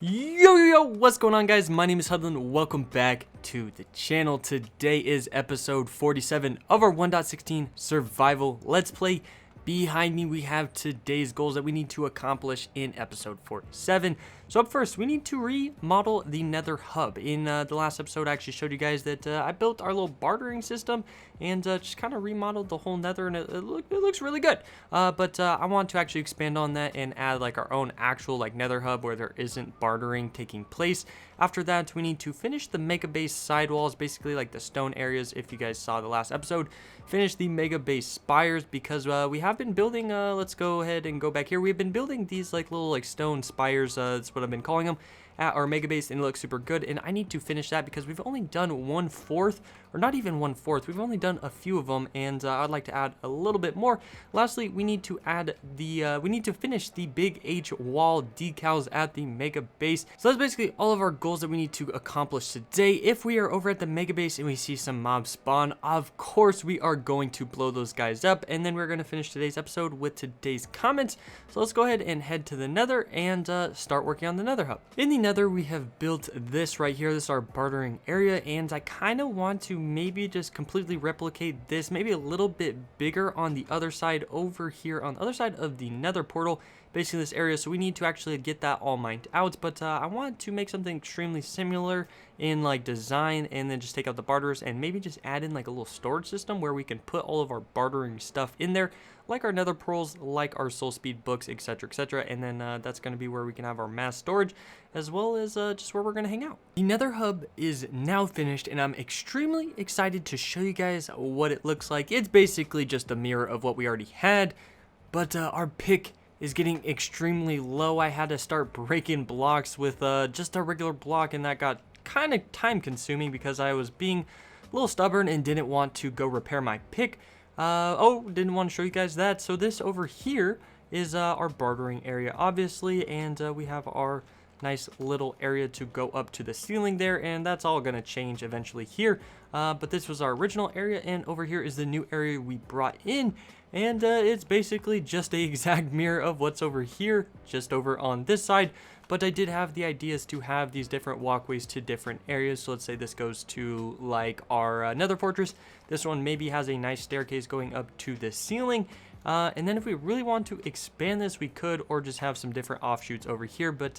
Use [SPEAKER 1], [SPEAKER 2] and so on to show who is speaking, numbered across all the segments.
[SPEAKER 1] Yo, what's going on, guys? My name is Hudlin. Welcome back to the channel. Today is episode 47 of our 1.16 survival let's play. Behind me we have today's goals that we need to accomplish in episode 47. So up first, we need to remodel the Nether Hub. In the last episode, I actually showed you guys that I built our little bartering system and just kind of remodeled the whole Nether, and it looks really good. But I want to actually expand on that and add like our own actual like Nether Hub where there isn't bartering taking place. After that, we need to finish the mega base sidewalls, basically like the stone areas. If you guys saw the last episode, finish the mega base spires because we have been building. Let's go ahead and go back here. We've been building these like little like stone spires. That's what I've been calling them at our mega base, and it looks super good. And I need to finish that because we've only done 1/4, or not even 1/4. We've only done a few of them, and I'd like to add a little bit more. Lastly, we need to add the we need to finish the big H wall decals at the mega base. So that's basically all of our goals that we need to accomplish today. If we are over at the mega base and we see some mobs spawn, of course we are going to blow those guys up, and then we're going to finish today's episode with today's comments. So let's go ahead and head to the Nether and start working on the Nether Hub. In the Nether, we have built this right here. This is our bartering area, and I kind of want to maybe just completely replicate this, maybe a little bit bigger on the other side over here on the other side of the Nether portal, basically this area. So we need to actually get that all mined out, but I want to make something extremely similar in like design, and then just take out the barterers and maybe just add in like a little storage system where we can put all of our bartering stuff in there, like our nether pearls, like our soul speed books, etc, etc. And then that's going to be where we can have our mass storage, as well as just where we're going to hang out. The Nether Hub is now finished, and I'm extremely excited to show you guys what it looks like. It's basically just a mirror of what we already had, but our pick is getting extremely low. I had to start breaking blocks with just a regular block, and that got kind of time consuming because I was being a little stubborn and didn't want to go repair my pick. Didn't want to show you guys that. So this over here is our bartering area, obviously, and we have our nice little area to go up to the ceiling there, and that's all gonna change eventually here. But this was our original area, and over here is the new area we brought in, and it's basically just a exact mirror of what's over here, just over on this side. But I did have the ideas to have these different walkways to different areas. So let's say this goes to like our nether fortress. This one maybe has a nice staircase going up to the ceiling. And then if we really want to expand this, we could, or just have some different offshoots over here. But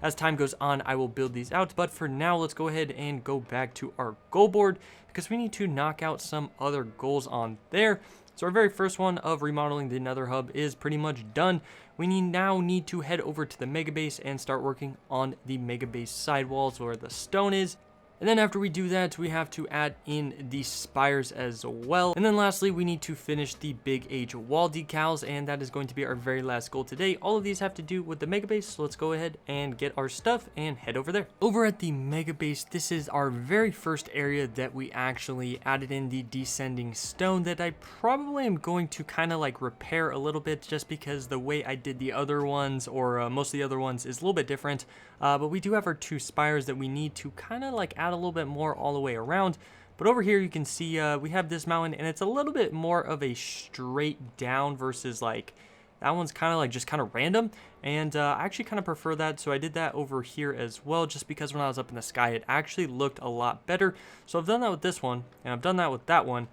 [SPEAKER 1] as time goes on, I will build these out. But for now, let's go ahead and go back to our goal board, because we need to knock out some other goals on there. So our very first one of remodeling the Nether Hub is pretty much done. We now need to head over to the mega base and start working on the mega base sidewalls where the stone is. And then after we do that, we have to add in the spires as well. And then lastly, we need to finish the big H wall decals, and that is going to be our very last goal today. All of these have to do with the mega base, so let's go ahead and get our stuff and head over there. Over at the mega base, this is our very first area that we actually added in the descending stone that I probably am going to kind of like repair a little bit, just because the way I did the other ones, or most of the other ones, is a little bit different. But we do have our two spires that we need to kind of like add a little bit more all the way around. But over here you can see we have this mountain, and it's a little bit more of a straight down versus like that one's kind of like just kind of random, and I actually kind of prefer that. So I did that over here as well, just because when I was up in the sky it actually looked a lot better. So I've done that with this one, and I've done that with that one.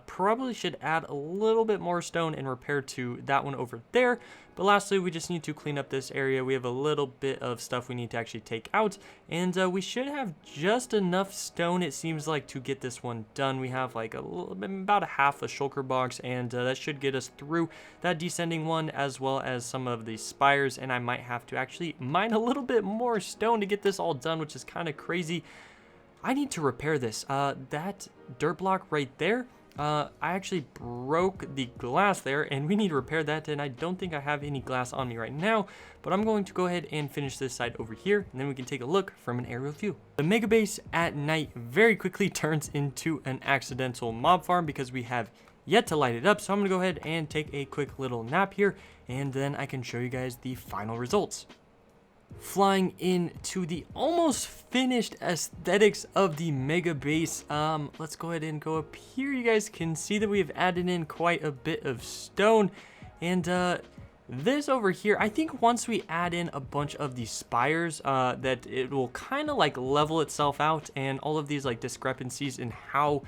[SPEAKER 1] Probably should add a little bit more stone and repair to that one over there. But lastly, we just need to clean up this area. We have a little bit of stuff we need to actually take out, and we should have just enough stone, it seems like, to get this one done. We have like a little bit, about a half a shulker box, and that should get us through that descending one, as well as some of the spires. And I might have to actually mine a little bit more stone to get this all done, which is kind of crazy. I need to repair this. That dirt block right there, I actually broke the glass there, and we need to repair that, and I don't think I have any glass on me right now. But I'm going to go ahead and finish this side over here, and then we can take a look from an aerial view. The mega base at night very quickly turns into an accidental mob farm because we have yet to light it up. So I'm going to go ahead and take a quick little nap here, and then I can show you guys the final results. Flying into the almost finished aesthetics of the mega base. Let's go ahead and go up here. You guys can see that we have added in quite a bit of stone, and this over here, I think once we add in a bunch of these spires, that it will kind of like level itself out, and all of these like discrepancies in how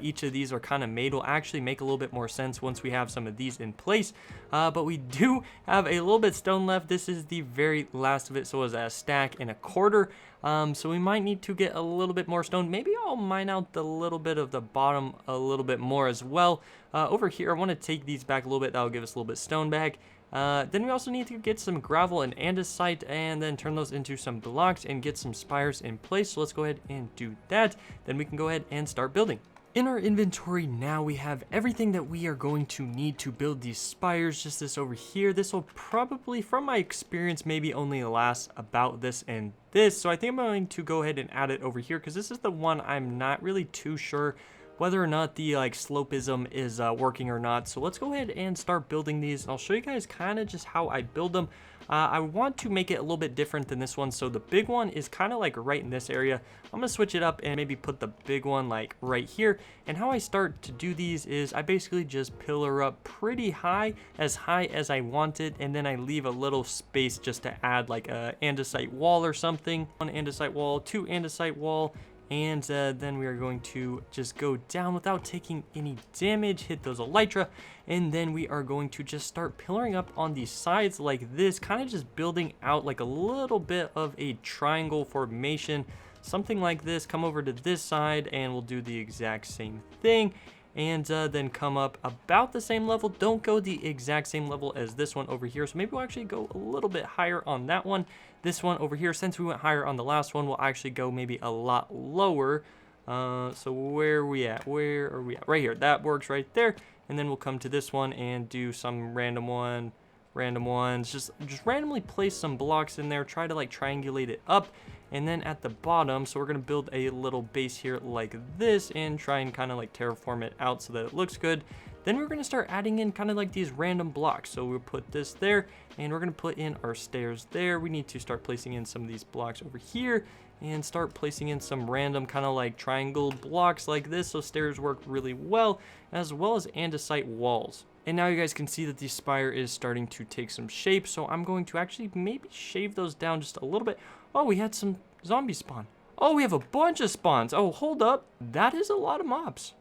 [SPEAKER 1] each of these are kind of made will actually make a little bit more sense once we have some of these in place. But we do have a little bit stone left. This is the very last of it, so it was a stack and a quarter. So we might need to get a little bit more stone. Maybe I'll mine out the little bit of the bottom a little bit more as well. Over here, I want to take these back a little bit. That'll give us a little bit stone back. Then we also need to get some gravel and andesite and then turn those into some blocks and get some spires in place. So let's go ahead and do that. Then we can go ahead and start building. In our inventory now, we have everything that we are going to need to build these spires. Just this over here. This will probably, from my experience, maybe only last about this and this. So I think I'm going to go ahead and add it over here because this is the one I'm not really too sure whether or not the like slopism is working or not. So let's go ahead and start building these. And I'll show you guys kind of just how I build them. I want to make it a little bit different than this one. So the big one is kind of like right in this area. I'm gonna switch it up and maybe put the big one like right here. And how I start to do these is I basically just pillar up pretty high as I want it, and then I leave a little space just to add like a andesite wall or something. One andesite wall, two andesite wall. And then we are going to just go down without taking any damage, hit those elytra, and then we are going to just start pillaring up on these sides like this, kind of just building out like a little bit of a triangle formation, something like this. Come over to this side and we'll do the exact same thing. And then come up about the same level. Don't go the exact same level as this one over here. So maybe we'll actually go a little bit higher on that one. This one over here, since we went higher on the last one, we'll actually go maybe a lot lower. So where are we at? Where are we at? Right here. That works right there. And then we'll come to this one and do some random ones. Just randomly place some blocks in there. Try to like triangulate it up. And then at the bottom, so we're going to build a little base here like this and try and kind of like terraform it out so that it looks good. Then we're going to start adding in kind of like these random blocks. So we'll put this there and we're going to put in our stairs there. We need to start placing in some of these blocks over here and start placing in some random kind of like triangle blocks like this. So stairs work really well as andesite walls. And now you guys can see that the spire is starting to take some shape. So I'm going to actually maybe shave those down just a little bit. Oh, we had some zombie spawn. Oh, we have a bunch of spawns. Oh, hold up. That is a lot of mobs.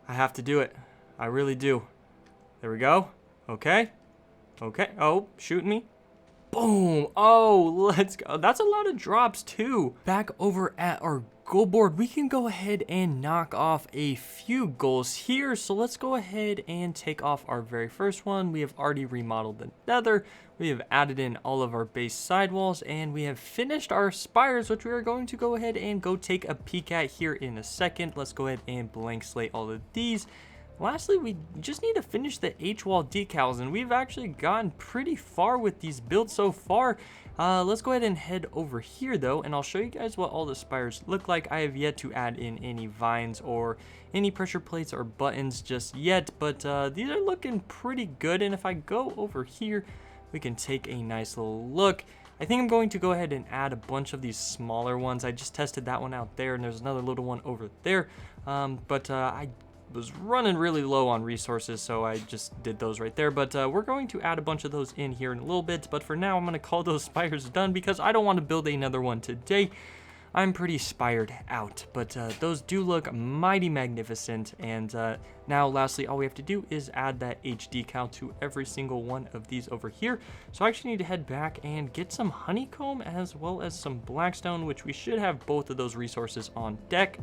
[SPEAKER 1] I have to do it. I really do. There we go. Okay. Okay. Oh, shooting me. Boom. Oh, let's go. That's a lot of drops too. Back over at our goal board, we can go ahead and knock off a few goals here. So let's go ahead and take off our very first one. We have already remodeled the nether. We have added in all of our base sidewalls, and we have finished our spires, which we are going to go ahead and go take a peek at here in a second. Let's go ahead and blank slate all of these. Lastly, we just need to finish the H-wall decals, and we've actually gotten pretty far with these builds so far. Let's go ahead and head over here though, and I'll show you guys what all the spires look like. I have yet to add in any vines or any pressure plates or buttons just yet, but these are looking pretty good. And if I go over here, we can take a nice little look. I think I'm going to go ahead and add a bunch of these smaller ones. I just tested that one out there, and there's another little one over there, but I was running really low on resources, so I just did those right there. But we're going to add a bunch of those in here in a little bit, but for now I'm going to call those spires done because I don't want to build another one today. I'm pretty spired out, but those do look mighty magnificent. And now lastly, all we have to do is add that H decal to every single one of these over here. So I actually need to head back and get some honeycomb as well as some blackstone, which we should have both of those resources on deck.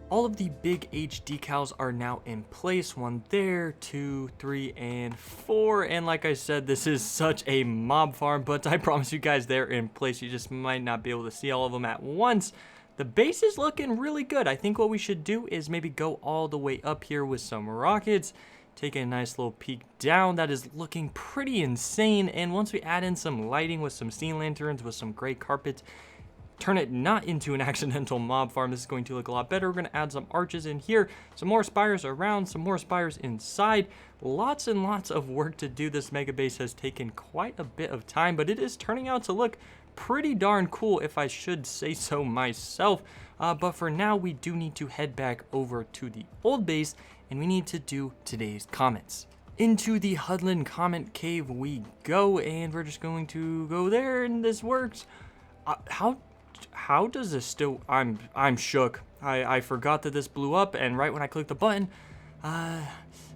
[SPEAKER 1] All of the big H decals are now in place. One there, 2, 3, and 4. And like I said, this is such a mob farm, but I promise you guys they're in place. You just might not be able to see all of them at once. The base is looking really good. I think what we should do is maybe go all the way up here with some rockets. taking a nice little peek down. That is looking pretty insane. And once we add in some lighting with some steam lanterns, with some gray carpets, turn it not into an accidental mob farm, this is going to look a lot better. We're going to add some arches in here, some more spires around, some more spires inside. Lots and lots of work to do. This mega base has taken quite a bit of time, but it is turning out to look pretty darn cool, if I should say so myself. But for now, we do need to head back over to the old base, and we need to do today's comments. Into the Hudlin comment cave we go, and we're just going to go there, and this works. How does this still? I'm shook. I forgot that this blew up, and right when I click the button,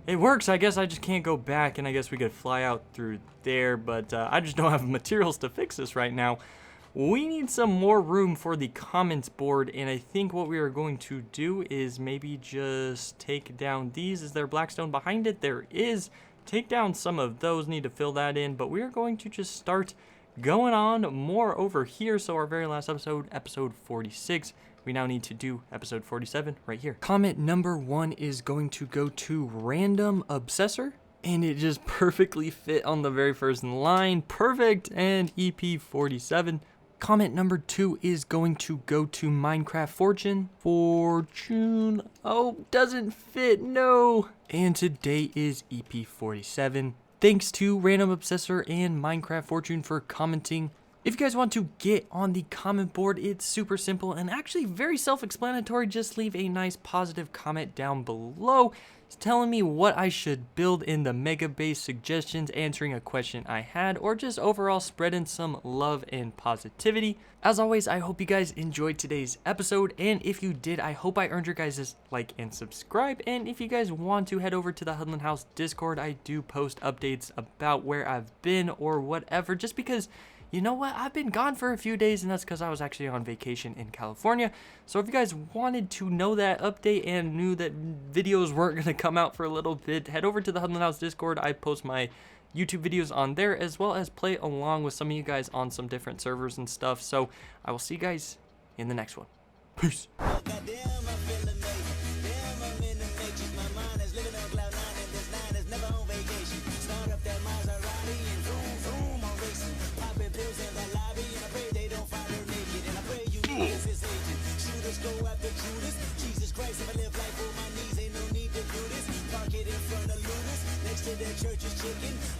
[SPEAKER 1] it works. I guess I just can't go back, and I guess we could fly out through there, but I just don't have materials to fix this right now. We need some more room for the comments board, and I think what we are going to do is maybe just take down these. Is there blackstone behind it? There is. Take down some of those, need to fill that in, but we are going to just start going on more over here. So our very last episode, episode 46, we now need to do episode 47 right here. Comment number 1 is going to go to Random Obsessor, and it just perfectly fit on the very first line. Perfect. And EP47. Comment number 2 is going to go to Minecraft Fortune. Oh, doesn't fit, no. And today is EP47. Thanks to Random Obsessor and Minecraft Fortune for commenting. If you guys want to get on the comment board, it's super simple and actually very self-explanatory. Just leave a nice positive comment down below telling me what I should build in the mega base, suggestions, answering a question I had, or just overall spreading some love and positivity. As always, I hope you guys enjoyed today's episode, and if you did, I hope I earned your guys' like and subscribe. And if you guys want to head over to the Hudlin House Discord, I do post updates about where I've been or whatever, just because you know what, I've been gone for a few days, and that's because I was actually on vacation in California. So if you guys wanted to know that update and knew that videos weren't going to come out for a little bit, head over to the Hudlin House Discord. I post my YouTube videos on there, as well as play along with some of you guys on some different servers and stuff. So I will see you guys in the next one. Peace.